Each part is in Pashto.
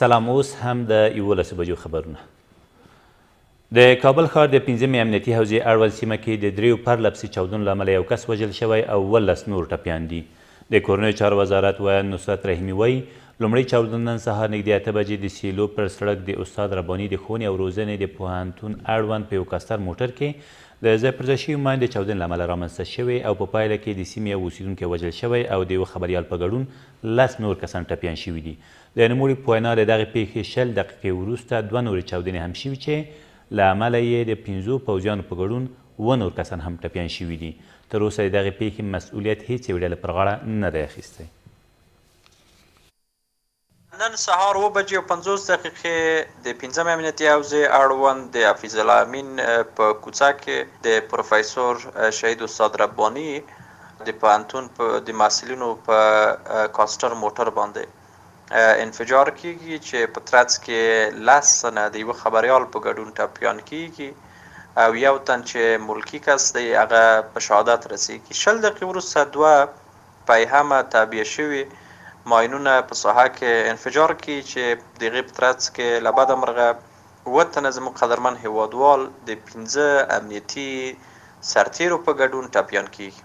سلام، اوس هم د 11 بجو خبرونه. د کابل ښار د پنځمې امنیتي حوزې اړوند سیمه کې د درېیو پرلپسې چاودنو له امله یو کس وژل شوی او 18 نور ټپيان دي. د کورنیو چارو وزارت ویان نصرت رحیمي وایي لومړی چاودنه نن سهار نږدې 8 بجې د سیلو پر سړک د استاد رباني د ښوونې او روزنې د پوهنتون اړوند په یو کستر موټر کې د ځای پر ځای شوي ماین د چاودنې له امله رامنځته شوې او په پایله کې د سیمې یو اوسیدونکی وژل شوی او د یوه خبریال په ګډون 10 نور کسان ټپیان شوي دي. د نوموړي په وینا د دغې پیښې 20 دقیقې وروسته 2 نورې چاودنې هم شوي چې له امله یې د 5 پوځیانو په ګډون 7 نور کسان هم ټپیان شوي دي. تر اوسه د دغې پیښې مسؤلیت هیڅ یوې ډلې پر غاړه نه دی اخیستی. نن سهار 7:50 د پنځمې امنیتي حوزې اړوند د حفیظ الله امین په کوڅه کې د پروفیسور شهید استاد رباني د پوهنتون د محصلینو په کاستر موټر باندې انفجار کیږي چې په ترڅ کې 10 تنه د یوه خبریال په ګډون ټپیان کیږي او یو تن چې ملکي کس دی هغه په شهادت رسیږي. 20 دقیقې وروسته 2 پیهمه تعبیه شوي ماینونه په ساحه کې انفجار کی چې د هغې په ترڅ کې له بده مرغه 7 تنه زموږ قدرمن هیوادوال د 15 امنیتي سرتیرو په ګډون ټپیان کیږي.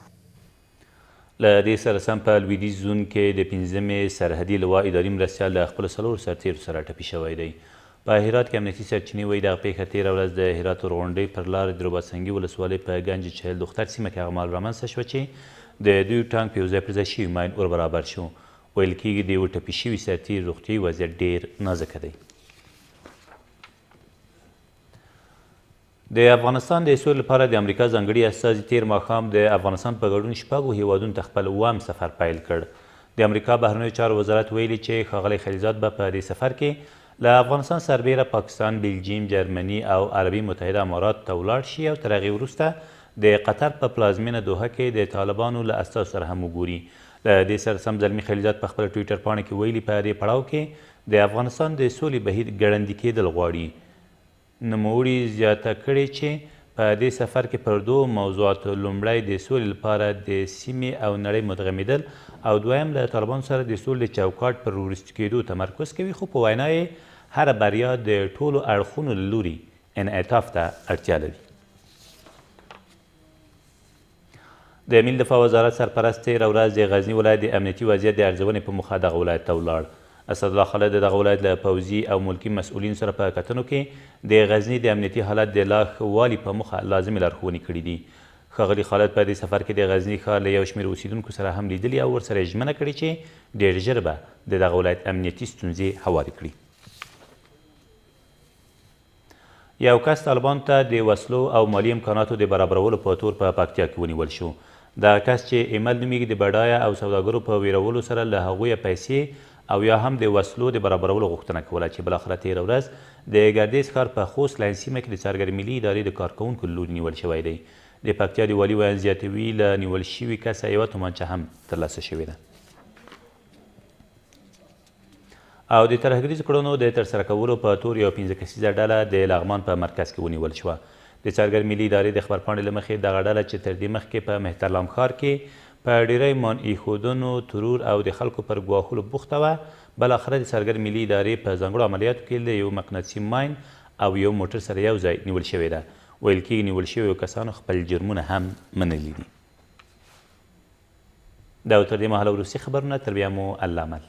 له دې سره سم په لویدیځ زون کې د 5مې سرحدي لوا اداري مرستیال له خپلو 4 سرتیرو سره ټپي شوی دی. په هرات کې امنیتي سرچینې وایي دغه پیښه تېره ورځ د هرات ورغونډۍ پر لار د روباڅنګي ولسوالۍ په ګنج چهل دختر سیمه کې هغه مهال رامنځته شوه چې د دوی ټانک په یو ځای پر ځای شوي ماین ور برابر شو. ویل کېږي د یوه ټپي شوي سرتیر روغتیایي وضعیت ډېر نازکه دی. د افغانستان د سولې لپاره د امریکا ځانګړي استازي تېر ماښام د افغانستان په ګډون 6 هیوادونو ته خپل اووم سفر پیل کړ. د امریکا بهرنیو چارو وزارت ویلي چې ښاغلی خلیزاد به په دې سفر کې له افغانستان سربیره پاکستان، بلجیم، جرمني او عربي متحده اماراتو ته ولاړ شي او تر هغې وروسته د قطر په پلازمینه دوحه کې د طالبانو له استازو سره هم وګوري. له دې سره سم زلمي خلیزاد په خپله ټویټر پاڼه کې ویلي په دې پړاو کې د افغانستان د سولې بهیر ګړندي کېدل غواړي. نوموړي زیاته کړې چې په دې سفر کې پر 2 موضوعاتو لومړی د سولې لپاره د سیمې او نړۍ مدغمېدل او دویم له طالبانو سره د سولې چوکاټ پر وروستي کېدو تمرکز کوي، خو په وینا یې هره بریا د ټولو اړخونو له لوري انعطاف ته اړتیا لري. د ملي دفاع وزارت سرپرست تېره ورځ د غزني ولایت د امنیتي وضعیت د ارزونې په موخه دغه ولایت ته ولاړ. اسدالله خالد د دغه ولایت له پوځي او ملکي مسؤلینو سره په کتنو کې د غزني د امنیتي حالت د لا ښه والي په موخه لازمې لارښوونې کړي دي. ښاغلي خالد په دې سفر کې د غزني ښار له یو شمېر اوسیدونکو سره هم لیدلي او ورسره یې ژمنه کړې چې ډېر ژر به د دغه ولایت امنیتي ستونزې هوارې کړي. یو کس طالبانو ته د وسلو او مالي امکاناتو د برابرولو په تور په پکتیا کې ونیول شو. دا کس چې ایمل نومیږي د بډایه او سوداګرو په ویرولو سره له هغوی پیسې او یا هم د وسلو د برابرولو غوښتنه کوله چې بالاخره تېره ورځ د ګردیز ښار په خوست لاین سیمه کې د څارګر ملي ادارې د کارکوونکو له لوري نیول شوی دی. د پکتیا د والي ویان زیاتوي له نیول شوي کسه یوه تومانچه هم ترلاسه شوې ده. او د ترهګریزو کړنو د ترسره کولو په تور یو 15 کسیزه ډله د لغمان په مرکز کې ونیول شوه. د څارګر ملي ادارې د خبرپاڼې له مخې دغه ډله چې تر دې مخکې په مهترلام ښار کې په ډیری مان ایښودنو، ترور او د خلکو پر ګواښلو بوخته وه، بالاخره د څارګر ملي ادارې په ځانګړو عملیاتو کې له یو مقناطیسي ماین او یو موټر سره یو ځای نیول شوې ده. ویل کېږي نیول شویو کسانو خپل جرمونه هم منلي دي. دا تر دې مهاله وروستي خبرونه، تر بیا مو الله مل.